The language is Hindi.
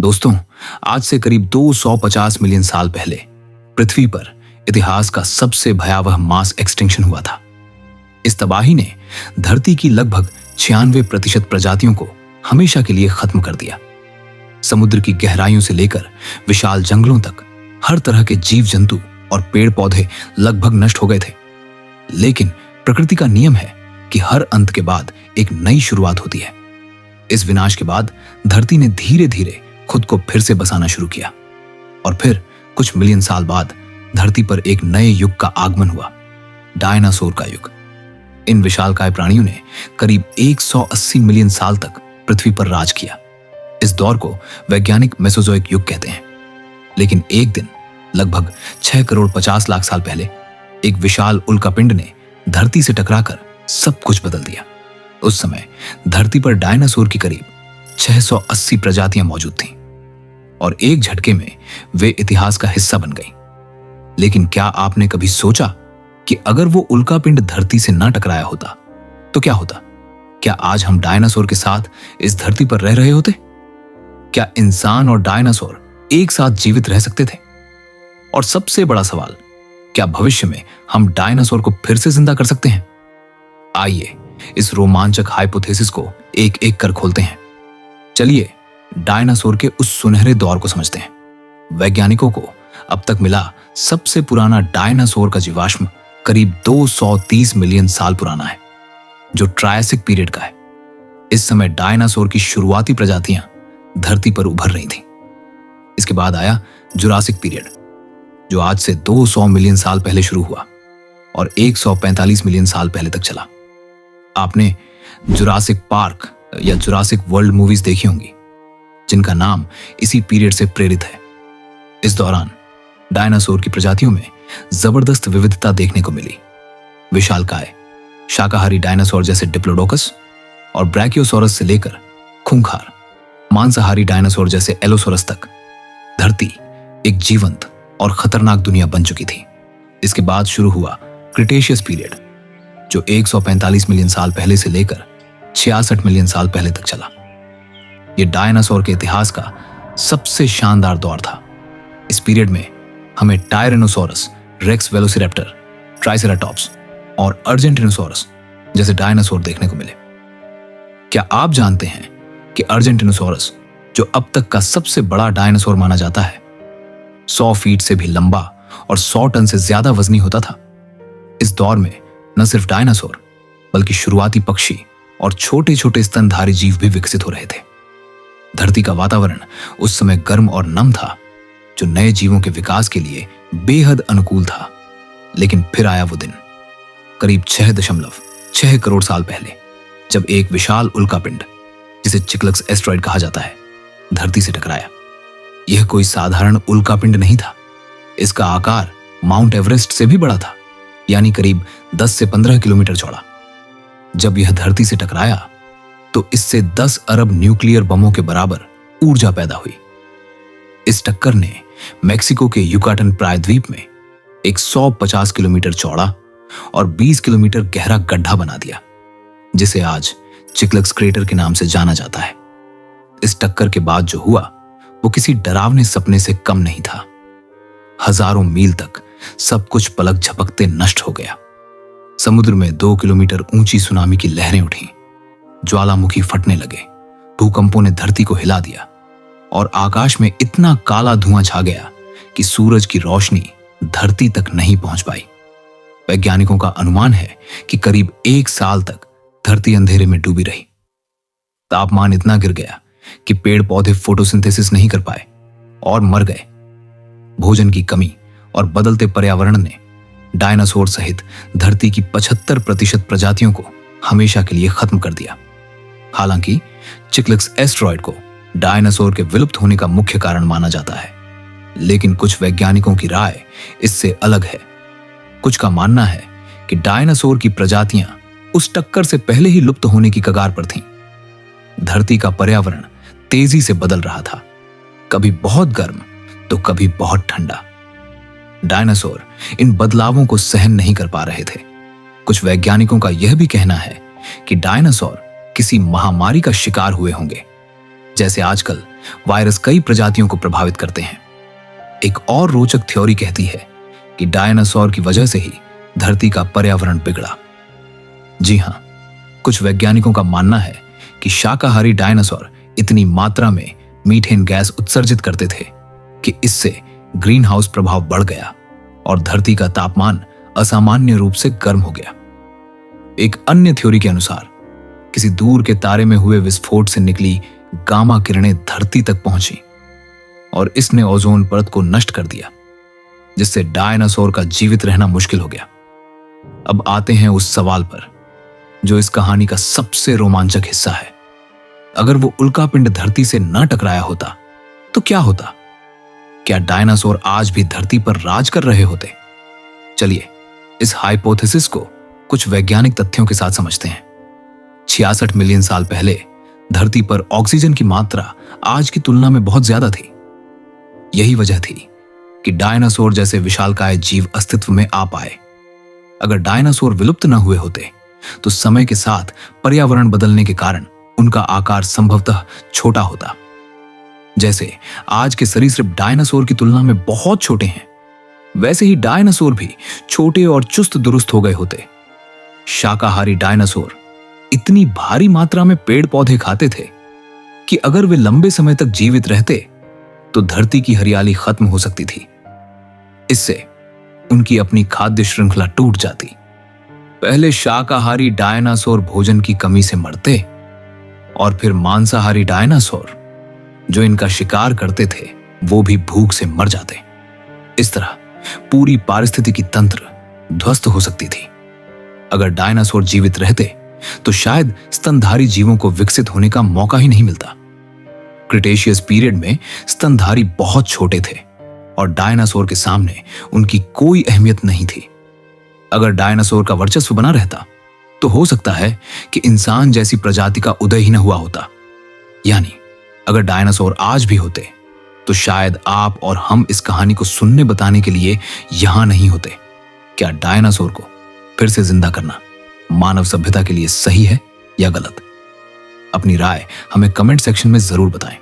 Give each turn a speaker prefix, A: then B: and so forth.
A: दोस्तों, आज से करीब 250 मिलियन साल पहले पृथ्वी पर इतिहास का सबसे भयावह मास एक्सटिंक्शन हुआ था। इस तबाही ने धरती की लगभग 96% प्रजातियों को हमेशा के लिए खत्म कर दिया। समुद्र की गहराइयों से लेकर विशाल जंगलों तक हर तरह के जीव जंतु और पेड़ पौधे लगभग नष्ट हो गए थे। लेकिन प्रकृति का नियम है कि हर अंत के बाद एक नई शुरुआत होती है। इस विनाश के बाद धरती ने धीरे धीरे खुद को फिर से बसाना शुरू किया और फिर कुछ मिलियन साल बाद धरती पर एक नए युग का आगमन हुआ, डायनासोर का युग। इन विशालकाय प्राणियों ने करीब 180 मिलियन साल तक पृथ्वी पर राज किया। इस दौर को वैज्ञानिक मेसोजोइक युग कहते हैं। लेकिन एक दिन लगभग 6 करोड़ 50 लाख साल पहले एक विशाल उल्कापिंड ने धरती से टकराकर सब कुछ बदल दिया। उस समय धरती पर डायनासोर की करीब 680 प्रजातियां मौजूद थीं और एक झटके में वे इतिहास का हिस्सा बन गईं। लेकिन क्या आपने कभी सोचा कि अगर वो उल्कापिंड धरती से ना टकराया होता तो क्या होता? क्या आज हम डायनासोर के साथ इस धरती पर रह रहे होते? क्या इंसान और डायनासोर एक साथ जीवित रह सकते थे? और सबसे बड़ा सवाल, क्या भविष्य में हम डायनासोर को फिर से जिंदा कर सकते हैं? आइए इस रोमांचक हाइपोथेसिस को एक एक कर खोलते हैं। चलिए डायनासोर के उस सुनहरे दौर को समझते हैं। वैज्ञानिकों को अब तक मिला सबसे पुराना डायनासोर का जीवाश्म करीब 230 मिलियन साल पुराना है, जो ट्रायसिक पीरियड का है। इस समय डायनासोर की शुरुआती प्रजातियां धरती पर उभर रही थीं। इसके बाद आया जुरासिक पीरियड, जो आज से 200 मिलियन साल पहले शुरू हुआ और 145 मिलियन साल पहले तक चला। आपने जुरासिक पार्क या जुरासिक वर्ल्ड मूवीज देखी होंगी, जिनका नाम इसी पीरियड से प्रेरित है। इस दौरान डायनासोर की प्रजातियों में जबरदस्त विविधता देखने को मिली। विशालकाय शाकाहारी डायनासोर जैसे डिप्लोडोकस और ब्रैकियोसोरस से लेकर खूंखार मांसाहारी डायनासोर जैसे एलोसोरस तक धरती एक जीवंत और खतरनाक दुनिया बन चुकी थी। इसके बाद शुरू हुआ क्रिटेशियस पीरियड, जो 145 मिलियन साल पहले से लेकर 66 मिलियन साल पहले तक चला। यह डायनासोर के इतिहास का सबसे शानदार दौर था। इस पीरियड में हमें टायरेनोसोरस, रेक्स वेलोसिरैप्टर, ट्राइसेराटॉप्स और अर्जेंटिनोसोरस जैसे डायनासोर देखने को मिले। क्या आप जानते हैं कि अर्जेंटिनोसोरस, जो अब तक का सबसे बड़ा डायनासोर माना जाता है, 100 फीट से भी लंबा और 100 टन से ज्यादा वजनी होता था? इस दौर में न सिर्फ डायनासोर बल्कि शुरुआती पक्षी और छोटे छोटे स्तनधारी जीव भी विकसित हो रहे थे। धरती का वातावरण उस समय गर्म और नम था, जो नए जीवों के विकास के लिए बेहद अनुकूल था। लेकिन फिर आया वो दिन, करीब 6.6 करोड़ साल पहले, जब एक विशाल उल्कापिंड, जिसे चिक्लक्स एस्टेरॉयड कहा जाता है, धरती से टकराया। यह कोई साधारण उल्कापिंड नहीं था। इसका आकार माउंट एवरेस्ट से भी बड़ा था, यानी करीब 10 से 15 किलोमीटर चौड़ा। जब यह धरती से टकराया तो इससे 10 अरब न्यूक्लियर बमों के बराबर ऊर्जा पैदा हुई। इस टक्कर ने मेक्सिको के युकाटन प्रायद्वीप में एक 150 किलोमीटर चौड़ा और 20 किलोमीटर गहरा गड्ढा बना दिया, जिसे आज चिक्लक्स क्रेटर के नाम से जाना जाता है। इस टक्कर के बाद जो हुआ वो किसी डरावने सपने से कम नहीं था। हजारों मील तक सब कुछ पलक झपकते नष्ट हो गया। समुद्र में 2 किलोमीटर ऊंची सुनामी की लहरें उठी, ज्वालामुखी फटने लगे, भूकंपों ने धरती को हिला दिया और आकाश में इतना काला धुआं छा गया कि सूरज की रोशनी धरती तक नहीं पहुंच पाई। वैज्ञानिकों का अनुमान है कि करीब 1 साल तक धरती अंधेरे में डूबी रही। तापमान इतना गिर गया कि पेड़ पौधे फोटोसिंथेसिस नहीं कर पाए और मर गए। भोजन की कमी और बदलते पर्यावरण ने डायनासोर सहित धरती की 75% प्रजातियों को हमेशा के लिए खत्म कर दिया। हालांकि चिक्लक्स एस्टेरॉयड को डायनासोर के विलुप्त होने का मुख्य कारण माना जाता है, लेकिन कुछ वैज्ञानिकों की राय इससे अलग है। कुछ का मानना है कि डायनासोर की प्रजातियां उस टक्कर से पहले ही लुप्त होने की कगार पर थीं। धरती का पर्यावरण तेजी से बदल रहा था, कभी बहुत गर्म तो कभी बहुत ठंडा। डायनासोर इन बदलावों को सहन नहीं कर पा रहे थे। कुछ वैज्ञानिकों का यह भी कहना है कि डायनासोर किसी महामारी का शिकार हुए होंगे, जैसे आजकल वायरस कई प्रजातियों को प्रभावित करते हैं। एक और रोचक थ्योरी कहती है कि डायनासोर की वजह से ही धरती का पर्यावरण बिगड़ा। जी हां, कुछ वैज्ञानिकों का मानना है कि शाकाहारी डायनासोर इतनी मात्रा में मीथेन गैस उत्सर्जित करते थे कि इससे ग्रीन हाउस प्रभाव बढ़ गया और धरती का तापमान असामान्य रूप से गर्म हो गया। एक अन्य थ्योरी के अनुसार किसी दूर के तारे में हुए विस्फोट से निकली गामा किरणें धरती तक पहुंची और इसने ओजोन परत को नष्ट कर दिया, जिससे डायनासोर का जीवित रहना मुश्किल हो गया। अब आते हैं उस सवाल पर जो इस कहानी का सबसे रोमांचक हिस्सा है। अगर वो उल्कापिंड धरती से न टकराया होता तो क्या होता? क्या डायनासोर आज भी धरती पर राज कर रहे होते? चलिए इस हाइपोथेसिस को कुछ वैज्ञानिक तथ्यों के साथ समझते हैं। 66 मिलियन साल पहले धरती पर ऑक्सीजन की मात्रा आज की तुलना में बहुत ज्यादा थी। यही वजह थी कि डायनासोर जैसे विशालकाय जीव अस्तित्व में आ पाए। अगर डायनासोर विलुप्त न हुए होते तो समय के साथ पर्यावरण बदलने के कारण उनका आकार संभवतः छोटा होता। जैसे आज के सरीसृप डायनासोर की तुलना में बहुत छोटे हैं, वैसे ही डायनासोर भी छोटे और चुस्त दुरुस्त हो गए होते। शाकाहारी डायनासोर इतनी भारी मात्रा में पेड़ पौधे खाते थे कि अगर वे लंबे समय तक जीवित रहते तो धरती की हरियाली खत्म हो सकती थी। इससे उनकी अपनी खाद्य श्रृंखला टूट जाती। पहले शाकाहारी डायनासोर भोजन की कमी से मरते और फिर मांसाहारी डायनासोर जो इनका शिकार करते थे वो भी भूख से मर जाते। इस तरह पूरी पारिस्थितिकी तंत्र ध्वस्त हो सकती थी। अगर डायनासोर जीवित रहते तो शायद स्तनधारी जीवों को विकसित होने का मौका ही नहीं मिलता। क्रिटेशियस पीरियड में स्तनधारी बहुत छोटे थे और डायनासोर के सामने उनकी कोई अहमियत नहीं थी। अगर डायनासोर का वर्चस्व बना रहता तो हो सकता है कि इंसान जैसी प्रजाति का उदय ही न हुआ होता। यानी अगर डायनासोर आज भी होते तो शायद आप और हम इस कहानी को सुनने बताने के लिए यहां नहीं होते। क्या डायनासोर को फिर से जिंदा करना मानव सभ्यता के लिए सही है या गलत? अपनी राय हमें कमेंट सेक्शन में जरूर बताएं।